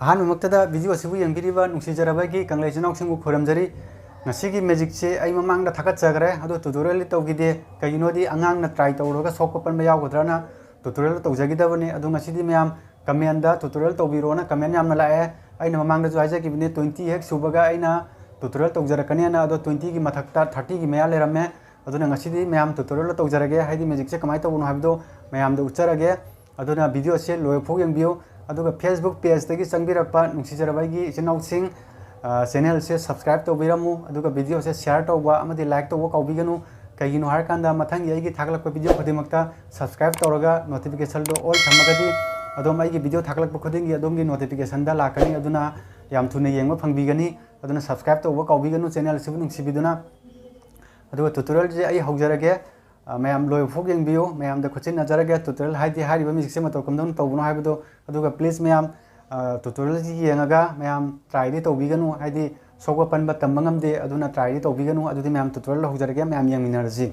ꯑꯍꯥꯟꯕꯃꯛꯇꯗ video ꯑꯁꯤꯕꯨ ꯌꯦꯡꯕꯤꯔꯤꯕ ꯅꯨꯡꯁꯤꯖꯔꯕꯒꯤ ꯀꯪꯂꯩ ꯏꯆꯤꯟꯅꯥꯎꯁꯤꯡꯕꯨ ꯈꯨꯔꯨꯝꯖꯔꯤ ꯉꯁꯤꯒꯤ ꯃꯦꯖꯤꯛꯁꯦ ꯑꯩ ꯃꯃꯥꯡꯗ ꯊꯥꯒꯠꯆꯈ꯭ꯔꯦ ꯑꯗꯣ ꯇꯨꯇꯣꯔꯤꯌꯦꯜ ꯇꯧꯈꯤꯗꯦ ꯀꯩꯒꯤꯅꯣꯗꯤ ꯑꯉꯥꯡꯅ ꯇ꯭ꯔꯥꯏ ꯇꯧꯔꯒ ꯁꯣꯛꯄ ꯄꯟꯕ ꯌꯥꯎꯒꯗ꯭ꯔꯅ ꯇꯨꯇꯣꯔꯤꯌꯦꯜ ꯇꯧꯖꯈꯤꯗꯕꯅꯤ ꯑꯗꯣ ꯉꯁꯤꯗꯤ ꯃꯌꯥꯝ ꯀꯃꯦꯟꯗ ꯇꯨꯇꯣꯔꯤꯌꯦꯜ ꯇꯧꯕꯤꯔꯣꯅ ꯀꯃꯦꯟ ꯌꯥꯝꯅ ꯂꯥꯛꯑꯦ ꯑꯩꯅ ꯃꯃꯥꯡꯗꯁꯨ ꯍꯥꯏꯖꯈꯤꯕꯅꯤ 20 ꯍꯦꯛ ꯁꯨꯕꯒ ꯑꯩꯅ ꯇꯨꯇꯣꯔꯤꯌꯦꯜ ꯇꯧꯖꯔꯛꯀꯅꯤꯅ ꯑꯗꯣ 20ꯒꯤ ꯃꯊꯛꯇ 30ꯒꯤ ꯃꯌꯥ ꯂꯩꯔꯝꯃꯦ ꯑꯗꯨꯅ ꯉꯁꯤꯗꯤ ꯃꯌꯥꯝ ꯇꯨꯇꯣꯔꯤꯌꯦꯜ ꯇꯧꯖꯔꯒꯦ ꯍꯥꯏꯗꯤ ꯃꯦꯖꯤꯛꯁꯦ ꯀꯃꯥꯏꯅ ꯇꯧꯕꯅꯣ ꯍꯥꯏꯕꯗꯣ ꯃꯌꯥꯝꯗ ꯎꯠꯆꯔꯒꯦ ꯑꯗꯨꯅ ꯚꯤꯗꯤꯑꯣꯁꯦ ꯂꯣꯏꯐꯥꯎ ꯌꯦꯡꯕꯤꯌꯨ ꯑꯗꯨꯒ ꯐꯦꯁꯕꯨꯛ ꯄꯦꯖꯇꯒꯤ ꯆꯪꯕꯤꯔꯛꯄ ꯅꯨꯡꯁꯤꯖꯔꯕ ꯑꯩꯒꯤ ꯏꯆꯤꯟꯅꯥꯎꯁꯤꯡ ꯆꯦꯅꯦꯜꯁꯦ ꯁꯕꯁꯀ꯭राꯏꯕ ꯇꯧꯕꯤꯔꯝꯃꯨ ꯑꯗꯨꯒ ꯚꯤꯗꯤꯑꯣꯁꯦ ꯁꯦꯌꯔ ꯇꯧꯕ ꯑꯃꯗꯤ ꯂꯥꯏꯛ ꯇꯧꯕ ꯀꯥꯎꯕꯤꯒꯅꯨ ꯀꯩꯒꯤꯅꯣ ꯍꯥꯏꯔꯀꯥꯟꯗ ꯃꯊꯪꯒꯤ ꯑꯩꯒꯤ ꯊꯥꯒꯠꯂꯛꯄ ꯚꯤꯗꯤꯑꯣ ꯈꯨꯗꯤꯡꯃꯛꯇ ꯁꯕꯁꯀ꯭राꯏꯕ ꯇꯧꯔꯒ ꯅꯣꯇꯤꯐꯤꯀꯦꯁꯟꯗꯣ ꯑꯣꯜ ꯊꯝꯃꯒꯗꯤ ꯑꯗꯣꯝ ꯑꯩꯒꯤ ꯚꯤꯗꯤꯑꯣ ꯊꯥꯒꯠꯂꯛꯄ ꯈꯨꯗꯤꯡꯒꯤ ꯑꯗꯣꯝꯒꯤ ꯅꯣꯇꯤꯐꯤꯀꯦꯁꯟꯗ ꯂꯥꯛꯀꯅꯤ ꯑꯗꯨꯅ ꯌꯥꯝ ꯊꯨꯅ ꯌꯦꯡꯕ ꯐꯪꯕꯤꯒꯅꯤ ꯑꯗꯨꯅ ꯁꯕꯁꯀ꯭राꯏꯕ ꯇꯧꯕ ꯀꯥꯎꯕꯤꯒꯅꯨ ꯆꯦꯅꯦꯜ ꯑꯁꯤꯕꯨ ꯅꯨꯡꯁꯤꯕꯤꯗꯨꯅ ꯑꯗꯨꯒ ꯇꯨꯇꯣꯔꯤꯌꯦꯜꯁꯦ ꯑꯩ ꯍꯧꯖꯔꯒꯦ ꯃꯌꯥꯝ ꯂꯣꯏꯐꯥꯎ ꯌꯦꯡꯕꯤꯌꯨ ꯃꯌꯥꯝꯗ ꯈꯨꯠꯁꯤꯟꯅꯖꯔꯒꯦ ꯇꯨꯇꯣꯔꯤꯌꯦꯜ ꯍꯥꯏꯗꯤ ꯍꯥꯏꯔꯤꯕ ꯃ꯭ꯌꯨꯖꯤꯛꯁꯦ ꯃꯇꯧ ꯀꯝꯗꯧꯅ ꯇꯧꯕꯅꯣ ꯍꯥꯏꯕꯗꯣ ꯑꯗꯨꯒ ꯄ꯭ꯂꯤꯖ ꯃꯌꯥꯝ ꯇꯨꯇꯣꯔꯤꯌꯦꯜꯁꯤ ꯌꯦꯡꯉꯒ ꯃꯌꯥꯝ ꯇ꯭ꯔꯥꯏꯗꯤ ꯇꯧꯕꯤꯒꯅꯨ ꯍꯥꯏꯗꯤ ꯁꯣꯛꯄ ꯄꯟꯕ ꯇꯝꯕ ꯉꯝꯗꯦ ꯑꯗꯨꯅ ꯇ꯭ꯔꯥꯏꯗꯤ ꯇꯧꯕꯤꯒꯅꯨ ꯑꯗꯨꯗꯤ ꯃꯌꯥꯝ ꯇꯨꯇꯣꯔꯤꯌꯦꯜ ꯍꯧꯖꯔꯒꯦ ꯃꯌꯥꯝ ꯌꯦꯡꯃꯤꯟꯅꯔꯁꯤ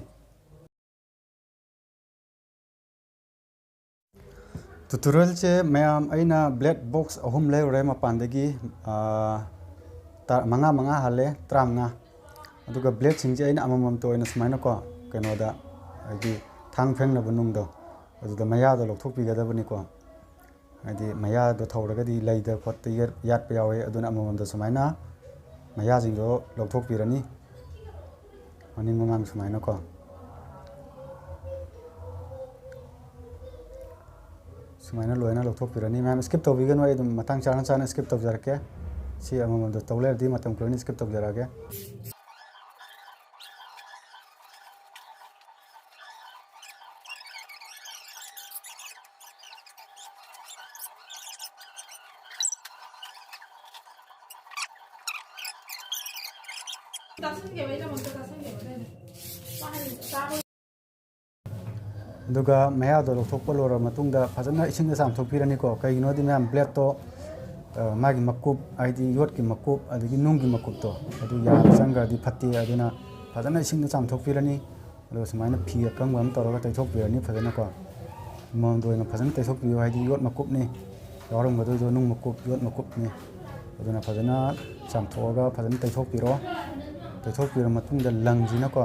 ꯇꯨꯇꯣꯔꯤꯌꯦꯜꯁꯦ ꯃꯌꯥꯝ ꯑꯩꯅ ꯕ꯭ꯂꯦꯛ ꯕꯣꯛꯁ 3 ꯂꯩꯔꯨꯔꯦ ꯃꯄꯥꯟꯗꯒꯤ ꯃꯉꯥ ꯍꯥꯜꯂꯦ 15 ꯑꯗꯨꯒ ꯕ꯭ꯂꯦꯛꯁꯤꯡꯁꯦ ꯑꯩꯅ ꯑꯃꯃꯝꯇ ꯑꯣꯏꯅ ꯁꯨꯃꯥꯏꯅꯀꯣ ꯀꯩꯅꯣꯗ ꯍꯥꯏꯗꯤ ꯊꯥꯡ ꯐꯦꯡꯅꯕ ꯅꯨꯡꯗꯣ ꯑꯗꯨꯗ ꯃꯌꯥꯗꯣ ꯂꯧꯊꯣꯛꯄꯤꯒꯗꯕꯅꯤꯀꯣ ꯍꯥꯏꯗꯤ ꯃꯌꯥꯗꯣ ꯊꯧꯔꯒꯗꯤ ꯂꯩꯗ ꯈꯣꯠꯇ ꯌꯥꯠꯄ ꯌꯥꯎꯋꯦ ꯑꯗꯨꯅ ꯑꯃꯃꯝꯗ ꯁꯨꯃꯥꯏꯅ ꯃꯌꯥꯁꯤꯡꯗꯣ ꯂꯧꯊꯣꯛꯄꯤꯔꯅꯤ ꯃꯅꯤꯡ ꯃꯃꯥꯡ ꯁꯨꯃꯥꯏꯅꯀꯣ ꯁꯨꯃꯥꯏꯅ ꯂꯣꯏꯅ ꯂꯧꯊꯣꯛꯄꯤꯔꯅꯤ ꯃꯌꯥꯝ ꯁ꯭ꯀꯤꯞ ꯇꯧꯕꯤꯒꯅꯨ ꯑꯩ ꯑꯗꯨꯝ ꯃꯇꯥꯡ ꯆꯥꯅ ꯁ꯭ꯀꯤꯞ ꯇꯧꯖꯔꯛꯀꯦ ꯁꯤ ꯑꯃꯃꯝꯗ ꯇꯧ ꯂꯩꯔꯗꯤ ꯃꯇꯝ ꯈꯔꯅꯤ ꯁ꯭ꯀꯤꯞ ꯇꯧꯖꯔꯛꯑꯒꯦ ꯑꯗꯨꯒ ꯃꯌꯥꯗꯣ ꯂꯧꯊꯣꯛꯄ ꯂꯣꯏꯔꯕ ꯃꯇꯨꯡꯗ ꯐꯖꯅ ꯏꯁꯤꯡꯗ ꯆꯥꯝꯊꯣꯛꯄꯤꯔꯅꯤꯀꯣ ꯀꯩꯒꯤꯅꯣꯗꯤ ꯃꯌꯥꯝ ꯕ꯭ꯂꯦꯗꯇꯣ ꯃꯥꯒꯤ ꯃꯀꯨꯞ ꯍꯥꯏꯗꯤ ꯌꯣꯠꯀꯤ ꯃꯀꯨꯞ ꯑꯗꯒꯤ ꯅꯨꯡꯒꯤ ꯃꯀꯨꯞꯇꯣ ꯑꯗꯨ ꯌꯥꯗ ꯆꯪꯈ꯭ꯔꯗꯤ ꯐꯠꯇꯦ ꯑꯗꯨꯅ ꯐꯖꯅ ꯏꯁꯤꯡꯗ ꯆꯥꯝꯊꯣꯛꯄꯤꯔꯅꯤ ꯑꯗꯨꯒ ꯁꯨꯃꯥꯏꯅ ꯐꯤ ꯑꯀꯪꯕ ꯑꯃ ꯇꯧꯔꯒ ꯇꯩꯊꯣꯛꯄꯤꯔꯅꯤ ꯐꯖꯅꯀꯣ ꯃꯃꯥꯡꯗ ꯑꯣꯏꯅ ꯐꯖꯅ ꯇꯩꯊꯣꯛꯄꯤꯌꯨ ꯍꯥꯏꯗꯤ ꯌꯣꯠ ꯃꯀꯨꯞꯅꯤ ꯌꯥꯎꯔꯝꯒꯗꯣꯏꯗꯣ ꯅꯨꯡ ꯃꯀꯨꯞ ꯌꯣꯠ ꯃꯀꯨꯞꯅꯤ ꯑꯗꯨꯅ ꯐꯖꯅ ꯆꯥꯝꯊꯣꯛꯑꯒ ꯐꯖꯅ ꯇꯩꯊꯣꯛꯄꯤꯔꯣ ꯇꯩꯊꯣꯛꯄꯤꯔ ꯃꯇꯨꯡꯗ ꯂꯪꯁꯤꯅꯀꯣ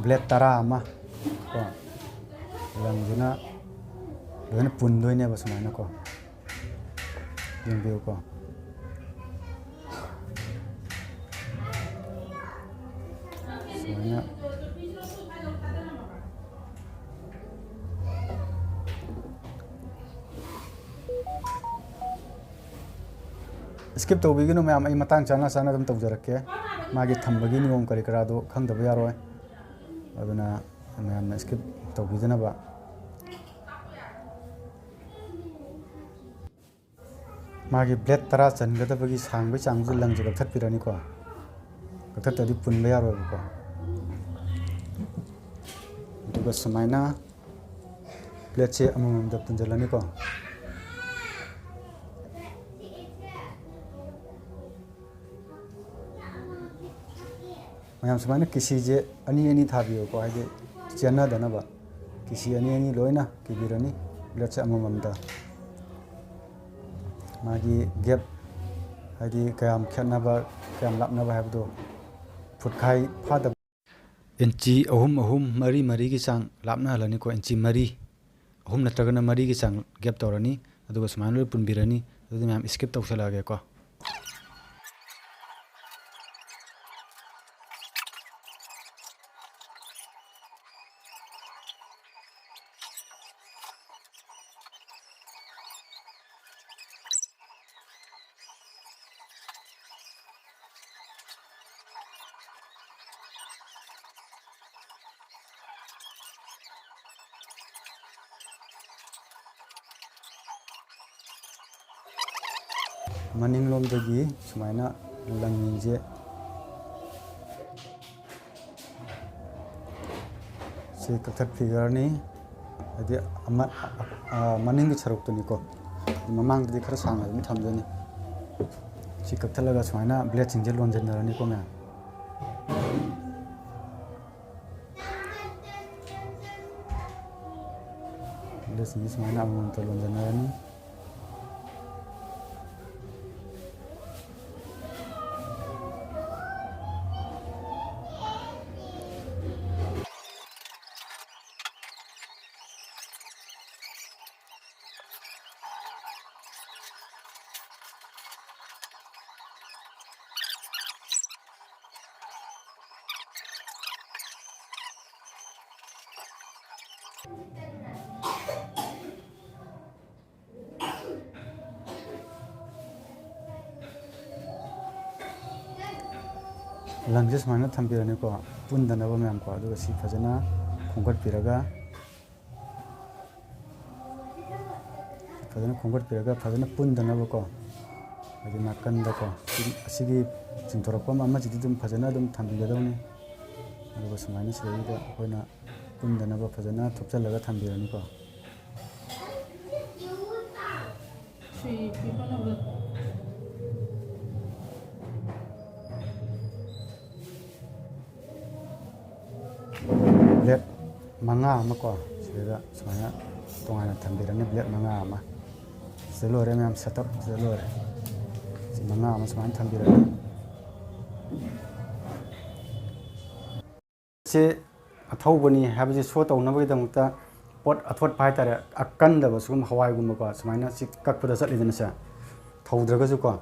ꯕ꯭ꯂꯦꯗ 10 ꯑꯃ ꯀꯣ ꯂꯪꯁꯤꯅ ꯂꯣꯏꯅ ꯄꯨꯟꯗꯣꯏꯅꯦꯕ ꯁꯨꯃꯥꯏꯅꯀꯣ ꯌꯦꯡꯕꯤꯌꯨꯀꯣ ꯁꯨꯃꯥꯏꯅ ꯁ꯭ꯀꯤꯞ ꯇꯧꯕꯤꯒꯅꯨ ꯃꯌꯥꯝ ꯑꯩ ꯃꯇꯥꯡ ꯆꯥꯅ ꯑꯗꯨꯝ ꯇꯧꯖꯔꯛꯀꯦ ꯃꯥꯒꯤ ꯊꯝꯕꯒꯤ ꯅꯤꯌꯣꯝ ꯀꯔꯤ ꯀꯔꯥꯗꯣ ꯈꯪꯗꯕ ꯌꯥꯔꯣꯏ ꯑꯗꯨꯅ ꯃꯌꯥꯝꯅ ꯁ꯭ꯀꯤꯞ ꯇꯧꯕꯤꯗꯅꯕ ꯃꯥꯒꯤ ꯕ꯭ꯂꯦꯗ 10 ꯆꯟꯒꯗꯕꯒꯤ ꯁꯥꯡꯕꯒꯤ ꯆꯥꯡꯁꯨ ꯂꯪꯁꯦ ꯀꯛꯊꯠꯄꯤꯔꯅꯤꯀꯣ ꯀꯛꯊꯠꯇ꯭ꯔꯗꯤ ꯄꯨꯟꯕ ꯌꯥꯔꯣꯏꯕꯀꯣ ꯑꯗꯨꯒ ꯁꯨꯃꯥꯏꯅ ꯕ꯭ꯂꯦꯗꯁꯦ ꯑꯃꯃꯝꯗ ꯄꯨꯟꯁꯤꯜꯂꯅꯤꯀꯣ ꯃꯌꯥꯝ ꯁꯨꯃꯥꯏꯅ ꯀꯤꯁꯤꯁꯦ ꯑꯅꯤ ꯊꯥꯕꯤꯌꯨꯀꯣ ꯍꯥꯏꯗꯤ ꯆꯦꯟꯅꯗꯅꯕ ꯀꯤꯁꯤ ꯑꯅꯤ ꯂꯣꯏꯅ ꯀꯤꯕꯤꯔꯅꯤ ꯕ꯭ꯂꯦꯗꯁꯦ ꯑꯃꯃꯝꯗ ꯃꯥꯒꯤ ꯒꯦꯞ ꯍꯥꯏꯗꯤ ꯀꯌꯥꯝ ꯈꯦꯠꯅꯕ ꯀꯌꯥꯝ ꯂꯥꯞꯅꯕ ꯍꯥꯏꯕꯗꯣ ꯐꯨꯠꯈꯥꯏ ꯐꯥꯗꯕ ꯏꯟꯆꯤ 3 ꯃꯔꯤꯒꯤ ꯆꯥꯡ ꯂꯥꯞꯅꯍꯜꯂꯅꯤꯀꯣ ꯏꯟꯆꯤ 3 ꯅꯠꯇ꯭ꯔꯒꯅ 4ꯒꯤ ꯆꯥꯡ ꯒꯦꯞ ꯇꯧꯔꯅꯤ ꯑꯗꯨꯒ ꯁꯨꯃꯥꯏꯅ ꯂꯣꯏ ꯄꯨꯟꯕꯤꯔꯅꯤ ꯑꯗꯨꯗꯤ ꯃꯌꯥꯝ ꯁ꯭ꯀꯤꯞ ꯇꯧꯁꯜꯂꯛꯑꯒꯦꯀꯣ ꯃꯅꯤꯡꯂꯣꯝꯗꯒꯤ ꯁꯨꯃꯥꯏꯅ ꯂꯪꯁꯦ ꯁꯤ ꯀꯛꯊꯠꯄꯤꯈ꯭ꯔꯅꯤ ꯍꯥꯏꯗꯤ ꯃꯅꯤꯡꯒꯤ ꯁꯔꯨꯛꯇꯨꯅꯤꯀꯣ ꯃꯃꯥꯡꯗꯗꯤ ꯈꯔ ꯁꯥꯡꯅ ꯑꯗꯨꯝ ꯊꯝꯗꯣꯏꯅꯤ ꯁꯤ ꯀꯛꯊꯠꯂꯒ ꯁꯨꯃꯥꯏꯅ ꯕ꯭ꯂꯦꯗꯁꯤꯡꯁꯦ ꯂꯣꯟꯁꯤꯟꯅꯔꯅꯤꯀꯣ ꯃꯌꯥꯝ ꯕ꯭ꯂꯦꯗꯁꯤꯡꯁꯦ ꯁꯨꯃꯥꯏꯅ ꯑꯃꯃꯝꯇ ꯂꯣꯟꯁꯤꯟꯅꯔꯅꯤ ꯂꯪꯁꯦ ꯁꯨꯃꯥꯏꯅ ꯊꯝꯕꯤꯔꯅꯤꯀꯣ ꯄꯨꯟꯗꯅꯕ ꯃꯌꯥꯝꯀꯣ ꯑꯗꯨꯒ ꯁꯤ ꯐꯖꯅ ꯈꯣꯝꯒꯠꯄꯤꯔꯒ ꯐꯖꯅ ꯄꯨꯟꯗꯅꯕꯀꯣ ꯍꯥꯏꯗꯤ ꯅꯥꯀꯟꯗꯀꯣ ꯑꯁꯤꯒꯤ ꯆꯤꯡꯊꯣꯔꯛꯄ ꯑꯃꯁꯤꯗꯤ ꯑꯗꯨꯝ ꯐꯖꯅ ꯑꯗꯨꯝ ꯊꯝꯕꯤꯒꯗꯧꯅꯤ ꯑꯗꯨꯒ ꯁꯨꯃꯥꯏꯅ ꯁꯤꯗꯩꯗ ꯑꯩꯈꯣꯏꯅ ꯄꯨꯟꯗꯅꯕ ꯐꯖꯅ ꯊꯨꯞꯆꯜꯂꯒ ꯊꯝꯕꯤꯔꯅꯤꯀꯣ ꯕ꯭ꯂꯦꯠ 5 ꯑꯃꯀꯣ ꯁꯤꯗ ꯁꯨꯃꯥꯏꯅ ꯇꯣꯉꯥꯟꯅ ꯊꯝꯕꯤꯔꯅꯤ ꯕ꯭ꯂꯦꯠ 5 ꯑꯃ ꯁꯤꯗ ꯂꯣꯏꯔꯦ ꯃꯌꯥꯝ ꯁꯦꯠꯑꯞ ꯁꯤꯗ ꯂꯣꯏꯔꯦ ꯁꯤ 5 ꯑꯃ ꯁꯨꯃꯥꯏꯅ ꯊꯝꯕꯤꯔꯅꯤ ꯁꯤ ꯑꯊꯧꯕꯅꯤ ꯍꯥꯏꯕꯁꯤ ꯁꯣ ꯇꯧꯅꯕꯒꯤꯗꯃꯛꯇ ꯄꯣꯠ ꯑꯊꯣꯠꯄ ꯍꯥꯏꯇꯥꯔꯦ ꯑꯀꯟꯗꯕ ꯁꯤꯒꯨꯝꯕ ꯍꯋꯥꯏꯒꯨꯝꯕꯀꯣ ꯁꯨꯃꯥꯏꯅ ꯁꯤ ꯀꯛꯄꯗ ꯆꯠꯂꯤꯗꯅꯁꯦ ꯊꯧꯗ꯭ꯔꯒꯁꯨꯀꯣ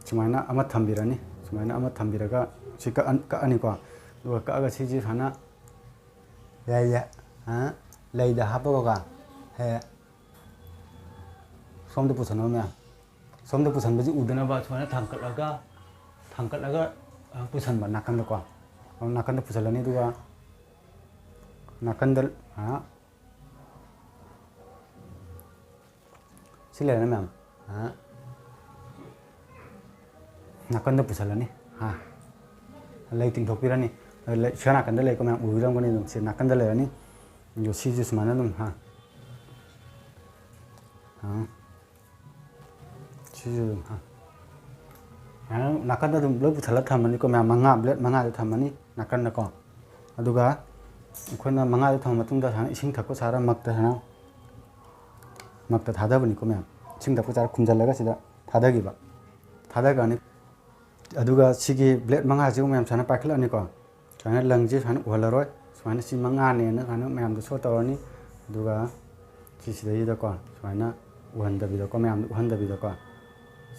ꯁꯨꯃꯥꯏꯅ ꯑꯃ ꯊꯝꯕꯤꯔꯅꯤ ꯁꯨꯃꯥꯏꯅ ꯑꯃ ꯊꯝꯕꯤꯔꯒ ꯁꯤ ꯀꯛꯑꯅꯤꯀꯣ ꯑꯗꯨꯒ ꯀꯛꯑꯒ ꯁꯤꯁꯤ ꯁꯨꯃꯥꯏꯅ ꯂꯩꯗ ꯍꯥꯞꯄꯒꯀꯣ ꯁꯣꯝꯗ ꯄꯨꯁꯟꯅꯕ ꯃꯌꯥꯝ ꯁꯣꯝꯗ ꯄꯨꯁꯟꯕꯁꯤ ꯎꯗꯅꯕ ꯁꯨꯃꯥꯏꯅ ꯊꯥꯡꯀꯠꯂꯒ ꯄꯨꯁꯟꯕ ꯅꯥꯀꯟꯗꯀꯣ ꯅꯥꯀꯟꯗ ꯄꯨꯁꯜꯂꯅꯤ ꯑꯗꯨꯒ ꯅꯥꯀꯟꯗ ꯁꯤ ꯂꯩꯔꯦꯅ ꯃꯌꯥꯝ ꯅꯥꯀꯟꯗ ꯄꯨꯁꯜꯂꯅꯤ ꯂꯩ ꯇꯤꯡꯊꯣꯛꯄꯤꯔꯅꯤ ꯁꯤ ꯅꯥꯀꯟꯗ ꯂꯩꯀꯣ ꯃꯌꯥꯝ ꯎꯕꯤꯔꯝꯒꯅꯤ ꯑꯗꯨꯝ ꯁꯤ ꯅꯥꯀꯟꯗ ꯂꯩꯔꯅꯤ ꯑꯗꯨ ꯁꯤꯁꯨ ꯁꯨꯃꯥꯏꯅ ꯑꯗꯨꯝ ꯁꯤꯁꯨ ꯑꯗꯨꯝ ꯅꯥꯀꯟꯗ ꯑꯗꯨꯝ ꯂꯣꯏ ꯄꯨꯁꯜꯂꯒ ꯊꯝꯃꯅꯤꯀꯣ ꯃꯌꯥꯝ ꯕ꯭ꯂꯦꯠ 5ꯗ ꯊꯝꯃꯅꯤ ꯅꯥꯀꯟꯗꯀꯣ ꯑꯗꯨꯒ ꯑꯩꯈꯣꯏꯅ 5ꯗ ꯊꯝꯃ ꯃꯇꯨꯡꯗ ꯁꯨꯃꯥꯏꯅ ꯏꯁꯤꯡ ꯊꯛꯄ ꯁꯥꯔ ꯃꯛꯇ ꯊꯥꯗꯕꯅꯤꯀꯣ ꯃꯌꯥꯝ ꯏꯁꯤꯡ ꯊꯛꯄ ꯁꯥꯔ ꯈꯨꯝꯖꯤꯜꯂꯒ ꯁꯤꯗ ꯊꯥꯗꯈ꯭ꯔꯅꯤ ꯑꯗꯨꯒ ꯁꯤꯒꯤ ꯕ꯭ꯂꯦꯠ 5ꯁꯤꯕꯨ ꯃꯌꯥꯝ ꯁꯨꯃꯥꯏꯅ ꯄꯥꯏꯈꯠꯂꯅꯤꯀꯣ ꯁꯨꯃꯥꯏꯅ ꯂꯪꯁꯦ ꯁꯨꯃꯥꯏꯅ ꯎꯍꯜꯂꯔꯣꯏ ꯁꯨꯃꯥꯏꯅ ꯁꯤ 5ꯅꯦꯅ ꯁꯨꯃꯥꯏꯅ ꯃꯌꯥꯝꯗ ꯁꯣ ꯇꯧꯔꯅꯤ ꯑꯗꯨꯒ ꯁꯤꯗꯩꯗꯀꯣ ꯁꯨꯃꯥꯏꯅ ꯎꯍꯟꯗꯕꯤꯗꯀꯣ ꯃꯌꯥꯝꯗ ꯎꯍꯟꯗꯕꯤꯗꯀꯣ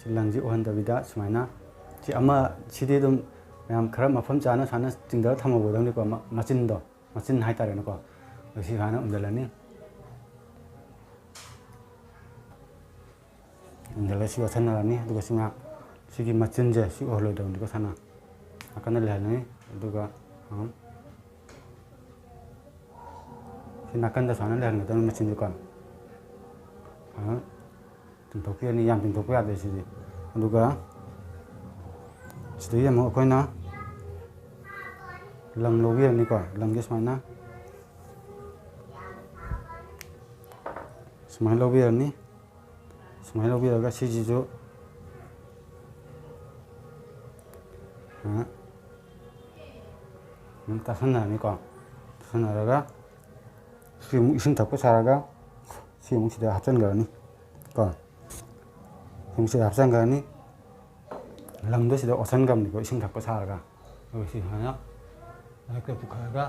ꯁꯤ ꯂꯪꯁꯤ ꯎꯍꯟꯗꯕꯤꯗ ꯁꯨꯃꯥꯏꯅ ꯁꯤꯗꯤ ꯑꯗꯨꯝ ꯃꯌꯥꯝ ꯈꯔ ꯃꯐꯝ ꯆꯥꯅ ꯁꯨꯃꯥꯏꯅ ꯆꯤꯡꯊꯔ ꯊꯝꯍꯧꯒꯗꯕꯅꯤꯀꯣ ꯃꯆꯤꯟ ꯍꯥꯏꯇꯥꯔꯦꯅꯦꯀꯣ ꯁꯤ ꯁꯨꯃꯥꯏꯅ ꯎꯝꯖꯜꯂꯅꯤ ꯎꯝꯖꯜꯂꯒ ꯁꯤ ꯌꯣꯠꯁꯟꯅꯔꯅꯤ ꯑꯗꯨꯒ ꯁꯤꯒꯤ ꯃꯆꯤꯟꯁꯦ ꯁꯤ ꯎꯍꯜꯂꯣꯏꯗꯕꯅꯤꯀꯣ ꯅꯥꯀꯟꯗ ꯂꯩꯍꯜꯂꯅꯤ ꯑꯗꯨꯒ ꯁꯤ ꯅꯥꯀꯟꯗ ꯁꯨꯃꯥꯏꯅ ꯂꯩꯍꯟꯒꯗꯕꯅꯤ ꯃꯆꯤꯟꯁꯦꯀꯣ ꯇꯤꯡꯊꯣꯛꯄꯤꯔꯅꯤ ꯌꯥꯝ ꯇꯤꯡꯊꯣꯛꯄ ꯌꯥꯗꯦ ꯁꯤꯗꯤ ꯑꯗꯨꯒ ꯁꯤꯗꯒꯤ ꯑꯃꯨꯛ ꯑꯩꯈꯣꯏꯅ ꯂꯪ ꯂꯧꯕꯤꯔꯅꯤꯀꯣ ꯂꯪꯁꯦ ꯁꯨꯃꯥꯏꯅ ꯂꯧꯕꯤꯔꯒ ꯁꯤꯁꯤꯁꯨ ꯇꯥꯁꯟꯅꯔꯅꯤꯀꯣ ꯇꯥꯁꯟꯅꯔꯒ ꯁꯤ ꯑꯃꯨꯛ ꯏꯁꯤꯡ ꯊꯛꯄ ꯁꯥꯔꯒ ꯁꯤ ꯑꯃꯨꯛ ꯁꯤꯗ ꯍꯥꯞꯆꯤꯟꯈ꯭ꯔꯅꯤ ꯀꯣ ꯑꯃꯨꯛ ꯁꯤꯗ ꯍꯥꯞꯆꯤꯟꯈ꯭ꯔꯅꯤ ꯂꯪꯗꯣ ꯁꯤꯗ ꯑꯣꯠꯁꯟꯈ꯭ꯔꯕꯅꯤꯀꯣ ꯏꯁꯤꯡ ꯊꯛꯄ ꯁꯥꯔꯒ ꯑꯗꯨꯒ ꯁꯤ ꯁꯨꯃꯥꯏꯅ ꯃꯊꯛꯇ ꯄꯨꯈꯠꯂꯒ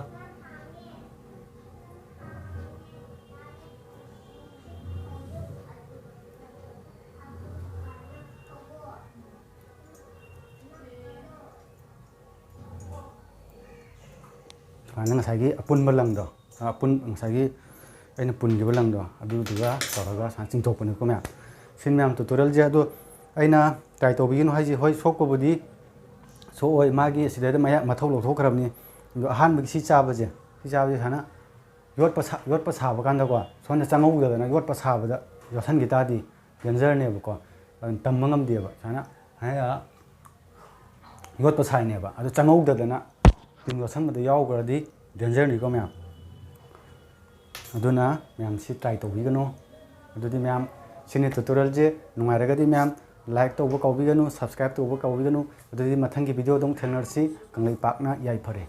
ꯁꯨꯃꯥꯏꯅ ꯉꯁꯥꯏꯒꯤ ꯑꯄꯨꯟꯕ ꯂꯪꯗꯣ ꯉꯁꯥꯏꯒꯤ ꯑꯩꯅ ꯄꯨꯟꯈꯤꯕ ꯂꯪꯗꯣ ꯑꯗꯨꯗꯨꯒ ꯇꯧꯔꯒ ꯁꯨꯃꯥꯏꯅ ꯆꯤꯡꯊꯣꯛꯄꯅꯤꯀꯣ ꯃꯌꯥꯝ ꯁꯤ ꯃꯌꯥꯝ ꯇꯨꯇꯣꯔꯤꯌꯦꯜꯁꯦ ꯑꯗꯣ ꯑꯩꯅ ꯇ꯭ꯔꯥꯏ ꯇꯧꯕꯤꯒꯅꯨ ꯍꯥꯏꯁꯦ ꯍꯣꯏ ꯁꯣꯛꯄꯕꯨꯗꯤ ꯁꯣꯛꯑꯣꯏ ꯃꯥꯒꯤ ꯁꯤꯗꯩꯗ ꯃꯊꯧ ꯂꯧꯊꯣꯛꯈ꯭ꯔꯕꯅꯤ ꯑꯗꯣ ꯑꯍꯥꯟꯕꯒꯤ ꯁꯤ ꯆꯥꯕꯁꯦ ꯁꯨꯃꯥꯏꯅ ꯌꯣꯠꯄ ꯁꯥꯕ ꯀꯥꯟꯗꯀꯣ ꯁꯣꯝꯗ ꯆꯪꯍꯧꯗꯗꯅ ꯌꯣꯠꯄ ꯁꯥꯕꯗ ꯌꯣꯠꯁꯟꯈꯤ ꯇꯥꯔꯗꯤ ꯗꯦꯟꯖꯔꯅꯦꯕꯀꯣ ꯑꯗꯨꯅ ꯇꯝꯕ ꯉꯝꯗꯦꯕ ꯁꯨꯃꯥꯏꯅ ꯌꯣꯠꯄ ꯁꯥꯏꯅꯦꯕ ꯑꯗꯨ ꯆꯪꯍꯧꯗꯗꯅ ꯇꯤꯟ ꯌꯣꯠꯁꯟꯕꯗ ꯌꯥꯎꯈ꯭ꯔꯗꯤ ꯗꯦꯟꯖꯔꯅꯤꯀꯣ ꯃꯌꯥꯝ ꯑꯗꯨꯅ ꯃꯌꯥꯝ ꯁꯤ ꯇ꯭ꯔꯥꯏ ꯇꯧꯕꯤꯒꯅꯨ ꯑꯗꯨꯗꯤ ꯃꯌꯥꯝ ꯁꯤꯅꯤ ꯇꯨꯇꯣꯔꯤꯌꯦꯜꯁꯦ ꯅꯨꯡꯉꯥꯏꯔꯒꯗꯤ ꯃꯌꯥꯝ ꯂꯥꯏꯛ ꯇꯧꯕ ꯀꯥꯎꯕꯤꯒꯅꯨ ꯁꯕꯁꯀ꯭ꯔꯥꯏꯕ ꯇꯧꯕ ꯀꯥꯎꯕꯤꯒꯅꯨ ꯑꯗꯨꯗꯤ ꯃꯊꯪꯒꯤ ꯚꯤꯗꯤꯑꯣꯗ ꯑꯃꯨꯛ ꯊꯦꯡꯅꯔꯁꯤ ꯀꯪꯂꯩꯄꯥꯛꯅ ꯌꯥꯏꯐꯔꯦ